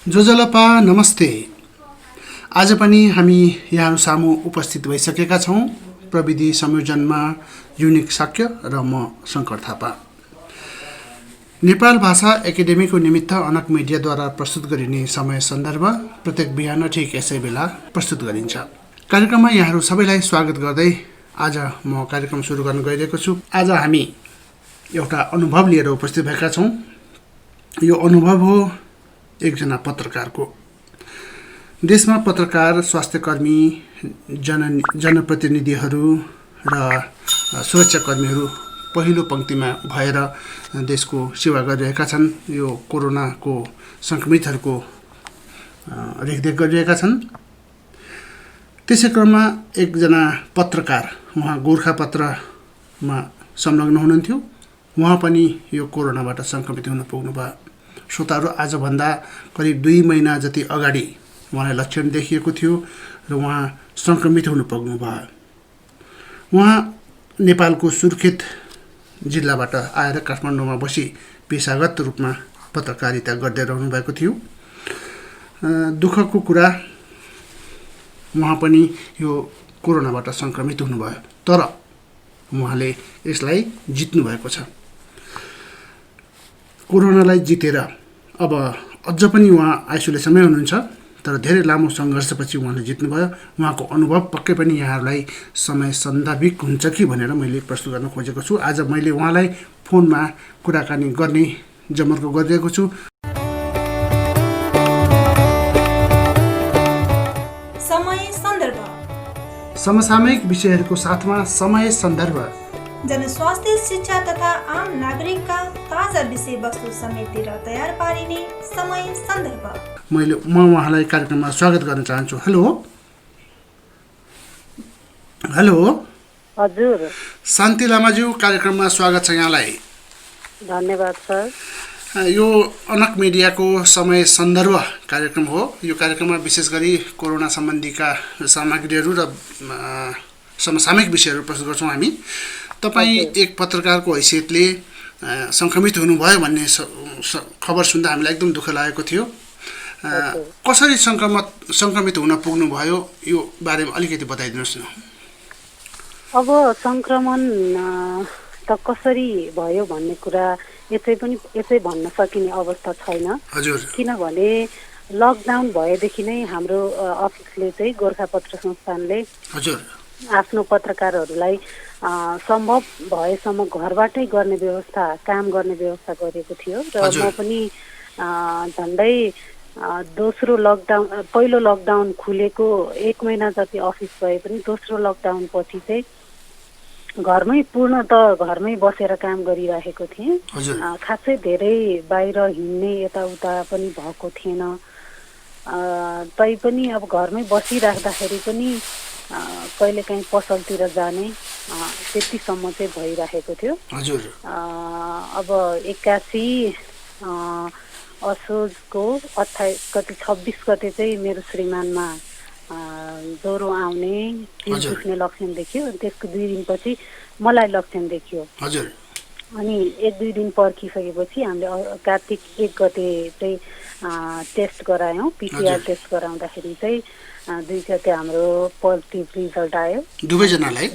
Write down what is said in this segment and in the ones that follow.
जोजलपा नमस्ते। आज पनि हामी यहाँ सामु उपस्थित भइसकेका छौँ। प्रविधि संयोजनमा युनिक साक्य र म शङ्कर थापा। नेपाल भाषा एकाडेमीको निमित्त अनक मिडियाद्वारा प्रस्तुत गरिने समय सन्दर्भ प्रत्येक बिहान ठिक यसै बेला प्रस्तुत गरिन्छ। कार्यक्रममा यहाँहरू सबैलाई स्वागत गर्दै आज म कार्यक्रम सुरु गर्न गइरहेको छु। आज हामी एउटा अनुभव लिएर उपस्थित भएका छौँ। यो अनुभव हो एकजना पत्रकारको। देशमा पत्रकार, स्वास्थ्यकर्मी, जनप्रतिनिधिहरू र सुरक्षाकर्मीहरू पहिलो पंक्तिमा भएर देशको सेवा गरिरहेका छन्। यो कोरोनाको संक्रमितहरूको रेखदेख गरिरहेका छन्। त्यसै क्रममा एकजना पत्रकार, उहाँ गोरखापत्रमा संलग्न हुनुहुन्थ्यो। उहाँ पनि यो कोरोनाबाट संक्रमित हुन पुग्नुभयो। श्रोताहरू, आजभन्दा करिब 2 महिना जति अगाडि उहाँलाई लक्षण देखिएको थियो र उहाँ संक्रमित हुन पुग्नुभयो। उहाँ नेपालको सुर्खेत जिल्लाबाट आएर काठमाडौँमा बसी पेशागत रूपमा पत्रकारिता गर्दै रहनु भएको थियो। दुःखको कुरा, उहाँ पनि यो कोरोनाबाट संक्रमित हुनुभयो, तर उहाँले यसलाई जित्नु भएको छ। कोरोनालाई जितेर अब अझ पनि उहाँ आइसोलेसनमै हुनुहुन्छ, तर धेरै लामो सङ्घर्षपछि उहाँले जित्नुभयो। उहाँको अनुभव पक्कै पनि यहाँहरूलाई समय सन्दर्भिक हुन्छ कि भनेर मैले प्रस्तुत गर्न खोजेको छु। आज मैले उहाँलाई फोनमा कुराकानी गर्ने जमर्को गरिरहेको छु। समय सन्दर्भ, समसामयिक विषयहरूको साथमा समय सन्दर्भ, जनस्वास्थ्य, शिक्षा तथा आम नागरिकका ताजा विषयवस्तु समेटेर तयार पारिने समय सन्दर्भ। म उहाँलाई कार्यक्रममा स्वागत गर्न चाहन्छु। हेलो हेलो हजुर, शान्ति लामाज्यू, कार्यक्रममा स्वागत छ यहाँलाई। धन्यवाद सर। यो अनक मिडियाको समय सन्दर्भ कार्यक्रम हो। यो कार्यक्रममा विशेष गरी कोरोना सम्बन्धीका सामग्रीहरू र समसामयिक विषयहरू प्रस्तुत गर्छौँ हामी। तपाईँ एक पत्रकारको हैसियतले सङ्क्रमित हुनुभयो भन्ने खबर सुन्दा हामीलाई एकदम दुःख लागेको थियो। कसरी सङ्क्रमित हुन पुग्नुभयो, यो बारेमा अलिकति बताइदिनुहोस् न। अब सङ्क्रमण त कसरी भयो भन्ने कुरा यसै भन्न सकिने अवस्था छैन। हजुर। किनभने लकडाउन भएदेखि नै हाम्रो अफिसले चाहिँ गोर्खापत्र संस्थानले हजुर आफ्नो पत्रकारहरूलाई सम्भव भएसम्म घरबाटै गर्ने व्यवस्था, काम गर्ने व्यवस्था गरेको थियो। र म पनि झन्डै दोस्रो लकडाउन, पहिलो लकडाउन खुलेको 1 महिना जति अफिस भए पनि दोस्रो लकडाउन पछि चाहिँ घरमै बसेर काम गरिरहेको थिएँ। खासै धेरै बाहिर हिँड्ने यताउता पनि भएको थिएन। तैपनि अब घरमै बसिराख्दाखेरि पनि कहिलेकाहीँ पसलतिर जाने त्यतिसम्म चाहिँ भइरहेको थियो। अब 81 असोजको 26 गते चाहिँ मेरो श्रीमानमा ज्वरो आउने, दुख्ने लक्षण देखियो। त्यसको 2 दिनपछि मलाई लक्षण देखियो। अनि 1-2 दिन पर्खिसकेपछि हामीले कार्तिक 1 गते चाहिँ टेस्ट गरायौँ। पिसिआर टेस्ट गराउँदाखेरि चाहिँ 2 गते हाम्रो पोजिटिभ रिजल्ट आयो दुवैजनालाई।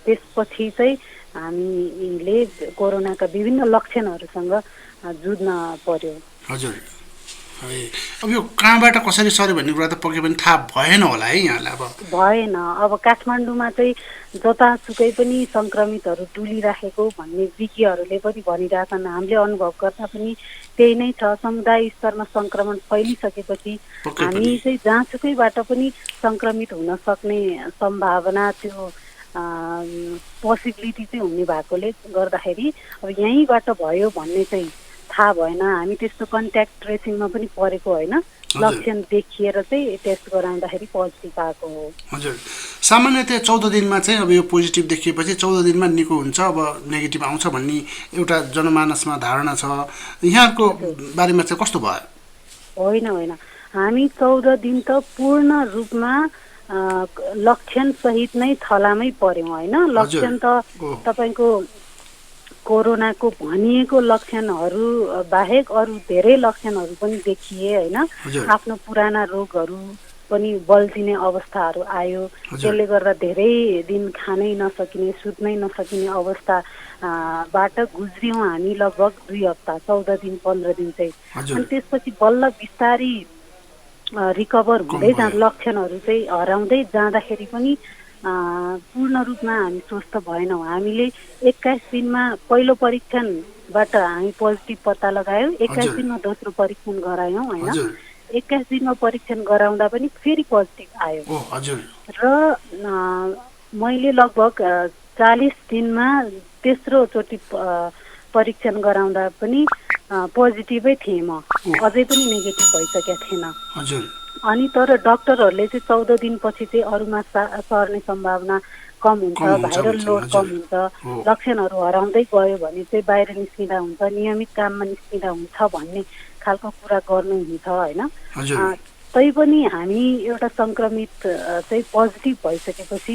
त्यसपछि चाहिँ हामीले कोरोनाका विभिन्न लक्षणहरूसँग जुझ्न पर्यो। हजुर। अब यो कहाँबाट कसरी सर्यो भन्ने कुरा त पक्कै पनि थाहा भएन होला है यहाँलाई। अब भएन। अब काठमाडौँमा चाहिँ जतासुकै पनि सङ्क्रमितहरू टुलिराखेको भन्ने विज्ञहरूले पनि भनिरहेछन्। हामीले अनुभव गर्दा पनि त्यही नै छ। समुदाय स्तरमा सङ्क्रमण फैलिसकेपछि हामी चाहिँ जहाँसुकैबाट पनि सङ्क्रमित हुन सक्ने सम्भावना, त्यो पोसिबिलिटी चाहिँ हुने भएकोले गर्दाखेरि अब यहीँबाट भयो भन्ने चाहिँ थाहा भएन। हामी त्यस्तो कन्ट्याक्ट ट्रेसिङमा पनि परेको होइन। लक्षण देखिएर चाहिँ टेस्ट गराउँदाखेरि पोजिटिभ आएको हो। हजुर। सामान्यतया 14 दिनमा चाहिँ अब यो पोजिटिभ देखिएपछि 14 दिनमा निको हुन्छ, अब नेगेटिभ आउँछ भन्ने एउटा जनमानसमा धारणा छ। यहाँको बारेमा चाहिँ कस्तो भयो? होइन, हामी 14 दिन त पूर्ण रूपमा लक्षण सहित नै थलामै पर्यौँ होइन। लक्षण त तपाईँको कोरोनाको भनिएको लक्षणहरू बाहेक अरू धेरै लक्षणहरू पनि देखिए होइन। आफ्नो पुराना रोगहरू पनि बल्झिने अवस्थाहरू आयो। त्यसले गर्दा धेरै दिन खानै नसकिने सुत्नै नसकिने अवस्थाबाट गुज्रियौँ हामी लगभग 2 हप्ता 14 दिन 15 दिन चाहिँ। अनि त्यसपछि बल्ल बिस्तारी रिकभर हुँदै जाँदा लक्षणहरू चाहिँ हराउँदै जाँदाखेरि पनि पूर्ण रूपमा हामी स्वस्थ भएनौँ। हामीले 21 दिनमा पहिलो परीक्षणबाट हामी पोजिटिभ पत्ता लगायौँ। 21 दिनमा दोस्रो परीक्षण गरायौँ होइन। 21 दिनमा परीक्षण गराउँदा पनि फेरि पोजिटिभ आयो र मैले लगभग 40 दिनमा तेस्रोचोटि परीक्षण गराउँदा पनि पोजिटिभै थिएँ म, अझै पनि नेगेटिभ भइसकेको थिएन। अनि तर डाक्टरहरूले चाहिँ 14 दिनपछि चाहिँ अरूमा सर्ने सम्भावना कम हुन्छ, भाइरल लोड कम हुन्छ, लक्षणहरू हराउँदै गयो भने चाहिँ बाहिर निस्किँदा हुन्छ, नियमित काममा निस्किँदा हुन्छ भन्ने खालको कुरा गर्नुहुन्छ होइन। तैपनि हामी एउटा सङ्क्रमित चाहिँ पोजिटिभ भइसकेपछि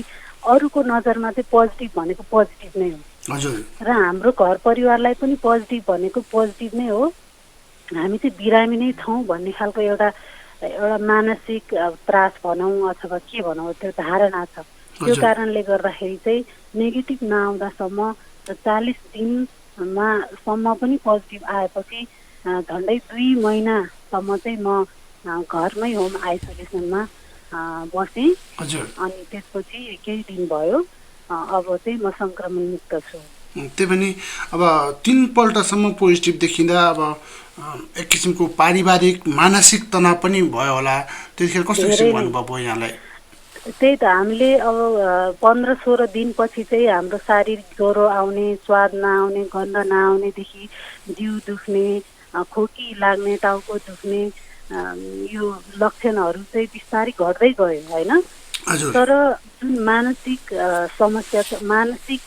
अरूको नजरमा चाहिँ पोजिटिभ भनेको पोजिटिभ नै हो र हाम्रो घर परिवारलाई पनि पोजिटिभ भनेको पोजिटिभ नै हो। हामी चाहिँ बिरामी नै छौँ भन्ने खालको एउटा मानसिक त्रास भनौँ अथवा के भनौँ त्यो धारणा छ। त्यो कारणले गर्दाखेरि चाहिँ नेगेटिभ नआउँदासम्म 40 दिनमा सम्म पनि पोजिटिभ आएपछि झन्डै 2 महिनासम्म चाहिँ म घरमै होम आइसोलेसनमा बसेँ। अनि त्यसपछि केही दिन भयो अब चाहिँ म सङ्क्रमण मुक्त छु। त्यही पनि अब 3 पल्टसम्म पोजिटिभ देखिँदा अब एक किसिमको पारिवारिक मानसिक तनाव पनि भयो होला। त्यतिखेर कस्तो किसिमको अनुभव भयो यहाँलाई? त्यही त हामीले अब 15-16 दिनपछि चाहिँ हाम्रो शारीरिक ज्वरो आउने, स्वाद नआउने, गन्ध नआउनेदेखि जिउ दुख्ने, खोकी लाग्ने, टाउको दुख्ने यो लक्षणहरू चाहिँ बिस्तारै घट्दै गयो होइन। तर जुन मानसिक समस्या छ, मानसिक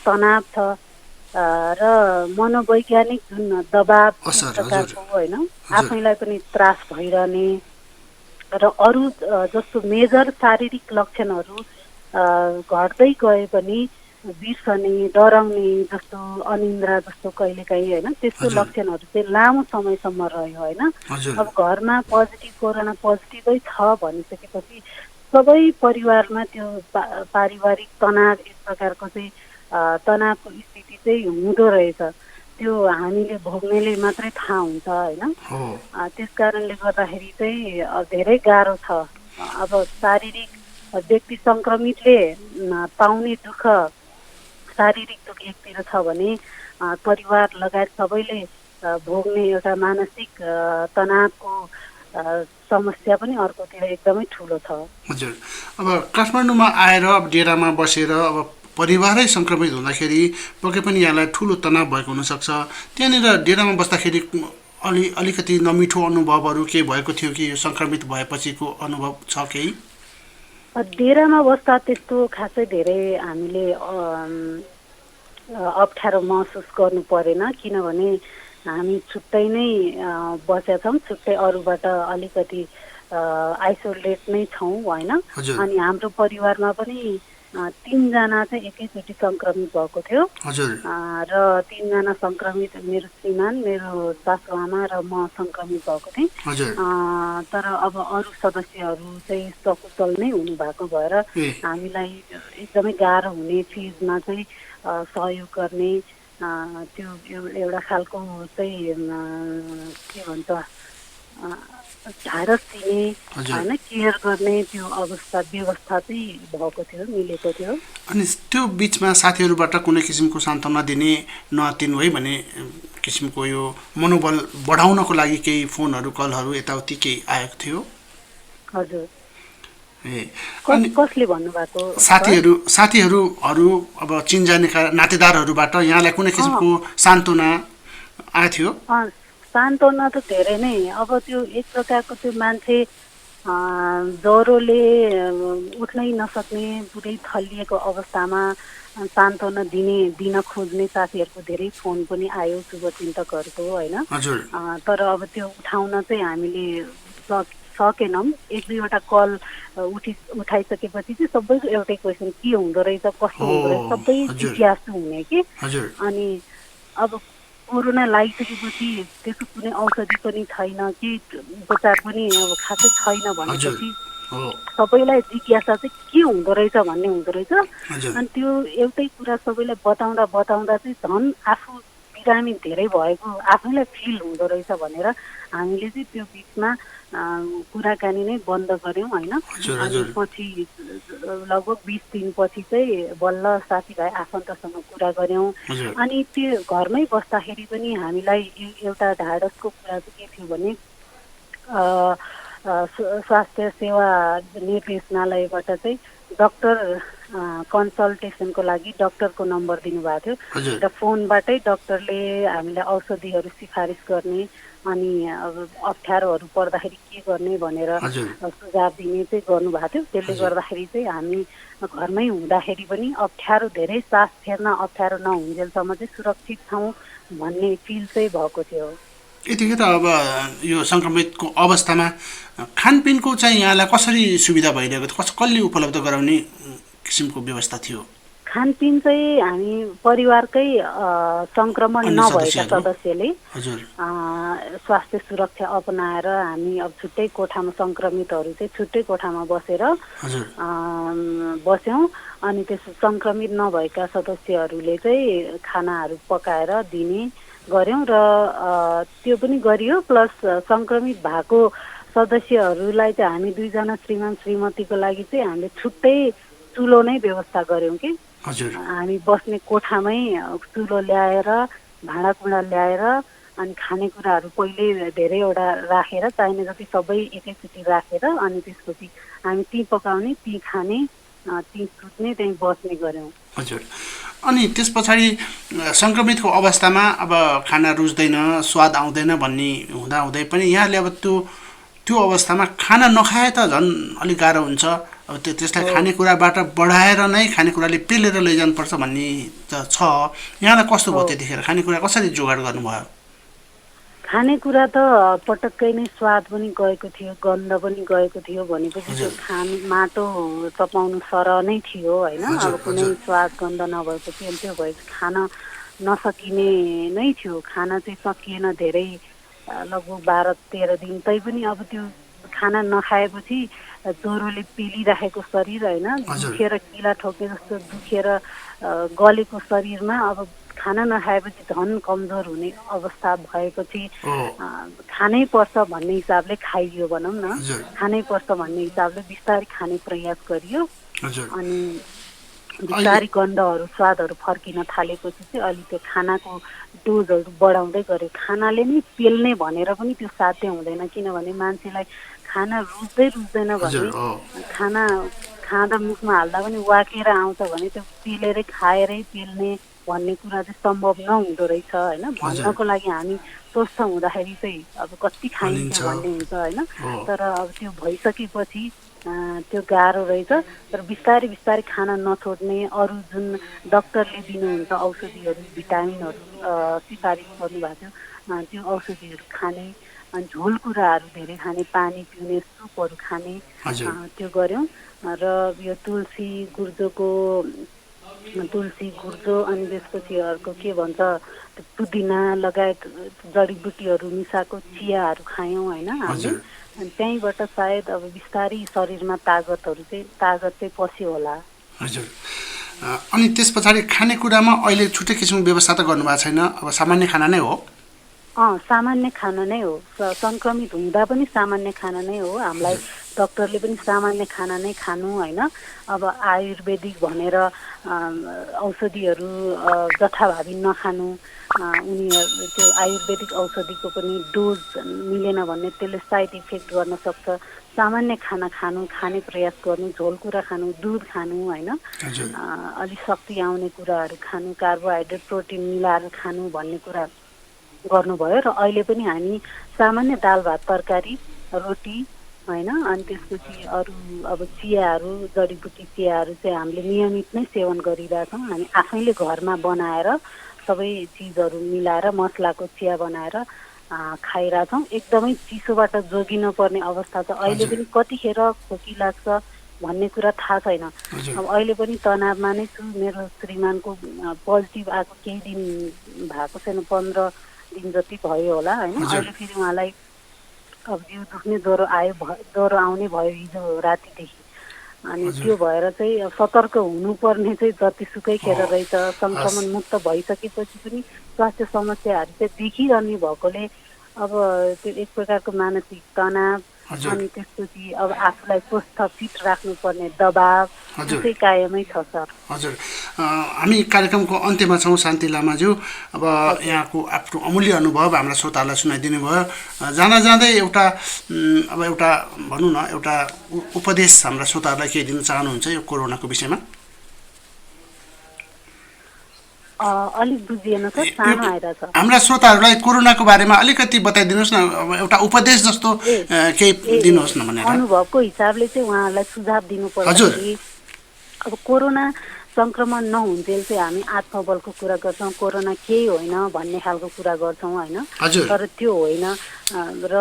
तनाव छ र मनोवैज्ञानिक जुन दबाव प्रकारको होइन, आफैलाई पनि त्रास भइरहने र अरू जस्तो मेजर शारीरिक लक्षणहरू घट्दै गए पनि बिर्सने, डराउने जस्तो, अनिन्द्रा जस्तो कहिलेकाहीँ होइन, त्यस्तो लक्षणहरू चाहिँ लामो समयसम्म रह्यो होइन। अब घरमा पोजिटिभ कोरोना पोजिटिभै छ भनिसकेपछि सबै परिवारमा त्यो पारिवारिक तनाव एक प्रकारको चाहिँ तनावको स्थिति चाहिँ हुँदो रहेछ। त्यो हामीले भोग्नेले मात्रै थाहा हुन्छ होइन। त्यस कारणले गर्दाखेरि चाहिँ धेरै गाह्रो छ। अब शारीरिक व्यक्ति सङ्क्रमितले पाउने दुःख, शारीरिक दुःख एकतिर छ भने परिवार लगायत सबैले भोग्ने एउटा मानसिक तनावको समस्या पनि अर्कोतिर एकदमै ठुलो छ। हजुर, अब काठमाडौँमा आएर अब डेरामा बसेर अब परिवारै सङ्क्रमित हुँदाखेरि पक्कै पनि यहाँलाई ठुलो तनाव भएको हुनसक्छ। त्यहाँनिर डेरामा बस्दाखेरि अलिकति नमिठो अनुभवहरू केही भएको थियो कि यो सङ्क्रमित भएपछिको अनुभव छ केही? डेरामा बस्दा त्यस्तो खासै धेरै हामीले अप्ठ्यारो महसुस गर्नु परेन, किनभने हामी छुट्टै नै बसेका छौँ, छुट्टै अरूबाट अलिकति आइसोलेट नै छौँ होइन। अनि हाम्रो परिवारमा पनि 3 जना चाहिँ एकैचोटि सङ्क्रमित भएको थियो र 3 जना सङ्क्रमित, मेरो श्रीमान, मेरो सासुआमा र म सङ्क्रमित भएको थिएँ। तर अब अरू सदस्यहरू चाहिँ सकुशल नै हुनुभएको भएर हामीलाई एकदमै गाह्रो हुने, चिजमा चाहिँ सहयोग गर्ने त्यो एउटा खालको चाहिँ के भन्छ ढाडस दिने होइन, केयर गर्ने त्यो व्यवस्था चाहिँ भएको थियो, मिलेको थियो। अनि त्यो बिचमा साथीहरूबाट कुनै किसिमको सान्त्वना दिने, नआत्तिनु है भन्ने किसिमको यो मनोबल बढाउनको लागि केही फोनहरू, कलहरू यताउति केही आएको थियो? हजुर। कसले भन्नुभएको? साथीहरू अब चिनजाने नातेदारहरूबाट यहाँलाई कुनै किसिमको सान्त्वना आएको थियो? सान्त्वना त धेरै नै। अब त्यो एक प्रकारको त्यो मान्छे ज्वरोले उठ्नै नसक्ने, पुरै थलिएको अवस्थामा सान्त्वना दिन खोज्ने साथीहरूको धेरै फोन पनि आयो, शुभचिन्तकहरूको होइन। तर अब त्यो उठाउन चाहिँ हामीले सकेनौँ। 1-2वटा कल उठाइसकेपछि चाहिँ सबैको एउटै क्वेसन, के हुँदो रहेछ, कस्तो हुँदो रहेछ, सबै जिज्ञासु हुने कि। अनि अब कोरोना लागिसकेपछि त्यसको कुनै औषधि पनि छैन, के उपचार पनि अब खासै छैन भनेपछि सबैलाई जिज्ञासा चाहिँ के हुँदो रहेछ भन्ने हुँदो रहेछ। अनि त्यो एउटै कुरा सबैलाई बताउँदा बताउँदा चाहिँ झन् आफू बिरामी धेरै भएको आफैलाई फिल हुँदो रहेछ भनेर हामीले चाहिँ त्यो बिचमा कुराकानी नै बन्द गऱ्यौँ होइन। अनि पछि लगभग 20 दिनपछि चाहिँ बल्ल साथीभाइ आफन्तसँग कुरा गऱ्यौँ। अनि त्यो घरमै बस्दाखेरि पनि हामीलाई एउटा ढाडसको कुरा चाहिँ के थियो भने स्वास्थ्य सेवा निर्देशनालयबाट चाहिँ डक्टर कन्सल्टेसनको लागि डक्टरको नम्बर दिनुभएको थियो र फोनबाटै डक्टरले हामीलाई औषधिहरू सिफारिस गर्ने अनि अब अप्ठ्यारोहरू पर्दाखेरि के गर्ने भनेर सुझाव दिने चाहिँ गर्नुभएको थियो। त्यसले गर्दाखेरि चाहिँ हामी घरमै हुँदाखेरि पनि अप्ठ्यारो धेरै सास फेर्न अप्ठ्यारो नहुन्जेलसम्म चाहिँ सुरक्षित छौँ भन्ने फिल चाहिँ भएको थियो। यतिखेर अब यो सङ्क्रमितको अवस्थामा खानपिनको चाहिँ यहाँलाई कसरी सुविधा भइरहेको थियो, कसले उपलब्ध गराउने किसिमको व्यवस्था थियो? खानपिन चाहिँ हामी परिवारकै सङ्क्रमण नभएका सदस्यले स्वास्थ्य सुरक्षा अपनाएर हामी अब छुट्टै कोठामा सङ्क्रमितहरू चाहिँ छुट्टै कोठामा बसेर बस्यौँ। अनि त्यस सङ्क्रमित नभएका सदस्यहरूले चाहिँ खानाहरू पकाएर दिने गऱ्यौँ र त्यो पनि गरियो। प्लस सङ्क्रमित भएको सदस्यहरूलाई चाहिँ हामी 2 जना श्रीमान श्रीमतीको लागि चाहिँ हामीले छुट्टै चुलो नै व्यवस्था गऱ्यौँ कि हामी बस्ने कोठामै चुलो ल्याएर भाँडाकुँडा ल्याएर अनि खानेकुराहरू पहिले धेरैवटा राखेर चाहिने जति सबै एकैचोटि राखेर अनि त्यसपछि हामी ती पकाउने ती खाने ती सुत्ने त्यहीँ बस्ने गऱ्यौँ। हजुर। अनि त्यस पछाडि सङ्क्रमितको अवस्थामा अब खाना रुच्दैन स्वाद आउँदैन भन्ने हुँदाहुँदै पनि यहाँले अब त्यो अवस्थामा खाना नखाए त झन् अलिक गाह्रो हुन्छ। अब त्यसलाई खानेकुराबाट बढाएर नै खानेकुराले पेलेर लैजानुपर्छ भन्ने त छ। यहाँलाई कस्तो भयो त्यतिखेर खानेकुरा कसरी जोगाड गर्नुभयो? खानेकुरा त पटक्कै नै स्वाद पनि गएको थियो, गन्ध पनि गएको थियो। भनेपछि त्यो माटो चपाउनु सरह नै थियो होइन। अब कुनै स्वाद गन्ध नभएपछि अनि त्यो भएपछि खान नसकिने नै थियो। खाना चाहिँ सकिएन धेरै, लगभग 12-13 दिन। तैपनि अब त्यो खाना नखाएपछि ज्वरोले पेलिराखेको शरीर होइन, दुखेर किला ठोके जस्तो दुखेर गलेको शरीरमा अब खाना नखाएपछि झन् कमजोर हुने अवस्था भएपछि खानै पर्छ भन्ने हिसाबले खाइयो भनौँ न। खानै पर्छ भन्ने हिसाबले बिस्तारै खाने प्रयास गरियो। अनि बिस्तारै गन्धहरू स्वादहरू फर्किन थालेपछि चाहिँ अलि त्यो खानाको डोजहरू बढाउँदै गऱ्यो। खानाले नै पेल्ने भनेर पनि त्यो साध्य हुँदैन, किनभने मान्छेलाई खाना रुच्दैन भने खाना खाँदा मुखमा हाल्दा पनि वाकेर आउँछ भने त्यो पेलेरै खाएरै पेल्ने भन्ने कुरा चाहिँ सम्भव नहुँदो रहेछ होइन। भन्नको लागि हामी स्वस्थ हुँदाखेरि चाहिँ अब कति खाइन्छ भन्ने हुन्छ होइन। तर अब त्यो भइसकेपछि त्यो गाह्रो रहेछ। तर बिस्तारै बिस्तारै खाना नछोड्ने, अरू जुन डक्टरले दिनुहुन्छ औषधिहरू भिटामिनहरू सिफारिस गर्नुभएको थियो त्यो औषधिहरू खाने, अनि झोल कुराहरू धेरै खाने, पानी पिउने, सुपहरू खाने त्यो गऱ्यौँ। र यो तुलसी गुर्जो अनि त्यसपछि अर्को के भन्छ पुदिना लगायत जडीबुटीहरू मिसाएको चियाहरू खायौँ होइन हामीले। अनि त्यहीँबाट सायद अब बिस्तारै शरीरमा तागत चाहिँ पस्यो होला। हजुर। अनि त्यस पछाडि खानेकुरामा अहिले छुट्टै किसिमको व्यवस्था त गर्नुभएको छैन, अब सामान्य खाना नै हो? सामान्य खाना नै हो। सङ्क्रमित हुँदा पनि सामान्य खाना नै हो। हामीलाई डक्टरले पनि सामान्य खाना नै खानु होइन। अब आयुर्वेदिक भनेर औषधिहरू जथाभावी नखानु, उनीहरू त्यो आयुर्वेदिक औषधिको पनि डोज मिलेन भने त्यसले साइड इफेक्ट गर्न सक्छ। सामान्य खाना खाने प्रयास गर्नु, झोल कुरा खानु, दुध खानु होइन, अलिक शक्ति आउने कुराहरू खानु, कार्बोहाइड्रेट प्रोटिन मिलाएर खानु भन्ने कुरा गर्नुभयो। र अहिले पनि हामी सामान्य दाल भात तरकारी रोटी होइन, अनि त्यसपछि अरू अब चियाहरू जडीबुटी चियाहरू चाहिँ हामीले नियमित नै सेवन गरिरहेछौँ। हामी आफैले घरमा बनाएर सबै चिजहरू मिलाएर मसलाको चिया बनाएर खाइरहेछौँ। एकदमै चिसोबाट जोगिन पर्ने अवस्था छ अहिले पनि। कतिखेर खोकी लाग्छ, भन्ने कुरा थाहा छैन। अब अहिले पनि तनावमा नै छु। मेरो श्रीमानको पोजिटिभ आएको केही दिन भएको छैन, 15 दिन जति भयो होला होइन। अहिले फेरि उहाँलाई अब जिउ दुख्ने ज्वरो आउने भयो हिजो रातिदेखि। अनि त्यो भएर चाहिँ सतर्क हुनुपर्ने चाहिँ जतिसुकै खेर रहेछ। सङ्क्रमण मुक्त भइसकेपछि पनि स्वास्थ्य समस्याहरू चाहिँ देखिरहने भएकोले अब त्यो एक प्रकारको मानसिक तनाव अनि त्यसपछि अब आफूलाई स्वस्थ फिट राख्नुपर्ने दबाब चाहिँ कायमै छ सर। हजुर, हामी कार्यक्रमको अन्त्यमा छौँ शान्ति लामाज्यू। अब यहाँको आफ्नो अमूल्य अनुभव हाम्रा श्रोताहरूलाई सुनाइदिनु भयो। जाँदा जाँदै एउटा भनौँ न एउटा उपदेश हाम्रा श्रोताहरूलाई केही दिन चाहनुहुन्छ यो कोरोनाको विषयमा? अलिक बुझिएन सर, सानो आइरहेछ। हाम्रा श्रोताहरूलाई कोरोनाको बारेमा अलिकति बताइदिनुहोस् न, एउटा उपदेश जस्तो केही दिनुहोस् न भनेर। अनुभवको हिसाबले चाहिँ उहाँहरूलाई सुझाव दिनुपर्छ कि अब कोरोना सङ्क्रमण नहुन्जेल चाहिँ हामी आत्मबलको कुरा गर्छौँ, कोरोना केही होइन भन्ने खालको कुरा गर्छौँ होइन। तर त्यो होइन। र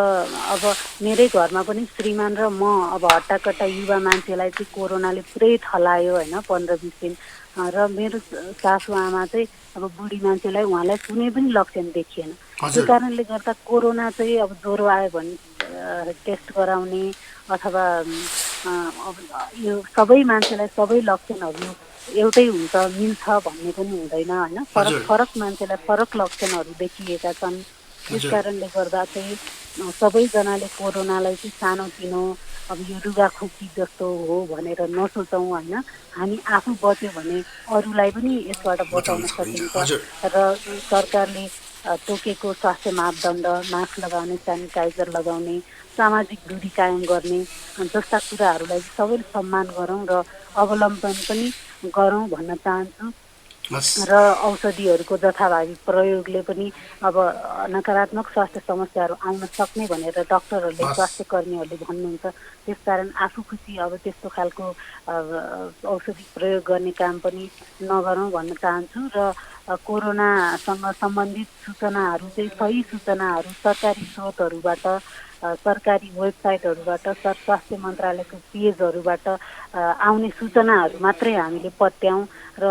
अब मेरै घरमा पनि श्रीमान र म अब हट्टाकट्टा युवा मान्छेलाई चाहिँ कोरोनाले पुरै थलायो होइन 15-20 दिन। र मेरो सासु आमा चाहिँ अब बुढी मान्छेलाई उहाँलाई कुनै पनि लक्षण देखिएन। त्यो कारणले गर्दा कोरोना चाहिँ अब ज्वरो आयो भने टेस्ट गराउने अथवा अब यो सबै मान्छेलाई सबै लक्षणहरू एउटै हुन्छ मिल्छ भन्ने पनि हुँदैन होइन। फरक फरक मान्छेलाई फरक लक्षणहरू देखिएका छन्। त्यस कारणले गर्दा चाहिँ सबैजनाले कोरोनालाई चाहिँ सानोतिनो अब यो रुगाखोकी जस्तो हो भनेर नसोचौँ होइन। हामी आफू बच्यो भने अरूलाई पनि यसबाट बचाउन सकिन्छ। र सरकारले तोकेको स्वास्थ्य मापदण्ड, मास्क लगाउने, सेनिटाइजर लगाउने, सामाजिक दूरी कायम गर्ने जस्ता कुराहरूलाई सबैले सम्मान गरौँ र अवलम्बन पनि गरौँ भन्न चाहन्छु। र औषधिहरूको जथाभावी प्रयोगले पनि अब नकारात्मक स्वास्थ्य समस्याहरू आउन सक्ने भनेर डाक्टरहरूले, स्वास्थ्य कर्मीहरूले भन्नुहुन्छ। त्यसकारण आफू खुसी अब त्यस्तो खालको औषधि प्रयोग गर्ने काम पनि नगरौँ भन्न चाहन्छु। र कोरोनासँग सम्बन्धित सूचनाहरू चाहिँ सही सूचनाहरू सरकारी स्रोतहरूबाट, सरकारी वेबसाइटहरूबाट, स्वास्थ्य मन्त्रालयको पेजहरूबाट आउने सूचनाहरू मात्रै हामीले पत्याउँ र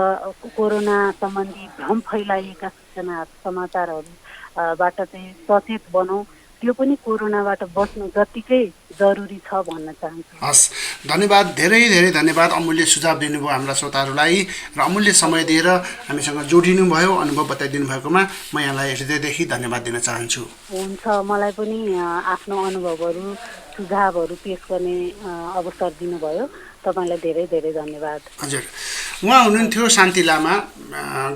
कोरोना सम्बन्धी भ्रम फैलाइएका सूचनाहरू, समाचारहरूबाट चाहिँ सचेत बनौँ। त्यो पनि कोरोनाबाट बच्नु जतिकै जरुरी छ भन्न चाहन्छु। हस्, धन्यवाद, धेरै धेरै धन्यवाद। अमूल्य सुझाव दिनुभयो हाम्रा श्रोताहरूलाई र अमूल्य समय दिएर हामीसँग जोडिनु भयो, अनुभव बताइदिनु भएकोमा म यहाँलाई हृदयदेखि धन्यवाद दिन चाहन्छु। हुन्छ, मलाई पनि आफ्नो अनुभवहरू सुझावहरू पेश गर्ने अवसर दिनुभयो। तपाईँलाई धेरै धेरै धन्यवाद। हजुर, उहाँ हुनुहुन्थ्यो शान्ति लामा,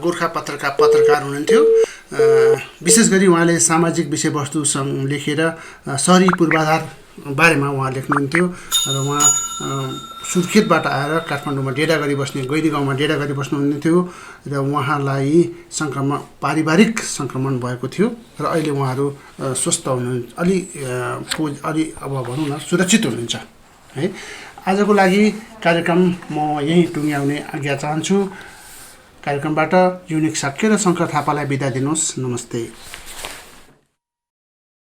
गोर्खापत्रका पत्रकार हुनुहुन्थ्यो। विशेष गरी उहाँले सामाजिक विषयवस्तुसँग लेखेर सहरी पूर्वाधार बारेमा उहाँ लेख्नुहुन्थ्यो। र उहाँ सुर्खेतबाट आएर काठमाडौँमा डेरा गरी बस्ने, गैरी गाउँमा डेरा गरी बस्नुहुन्थ्यो र उहाँलाई पारिवारिक सङ्क्रमण भएको थियो र अहिले उहाँहरू स्वस्थ हुनुहुन्छ, अलि अब भनौँ न सुरक्षित हुनुहुन्छ है। आजको लागि कार्यक्रम म यहीँ टुङ्ग्याउने आज्ञा चाहन्छु। कार्यक्रमबाट युनिक साक्य र शङ्कर थापालाई बिदा दिनुहोस्। नमस्ते।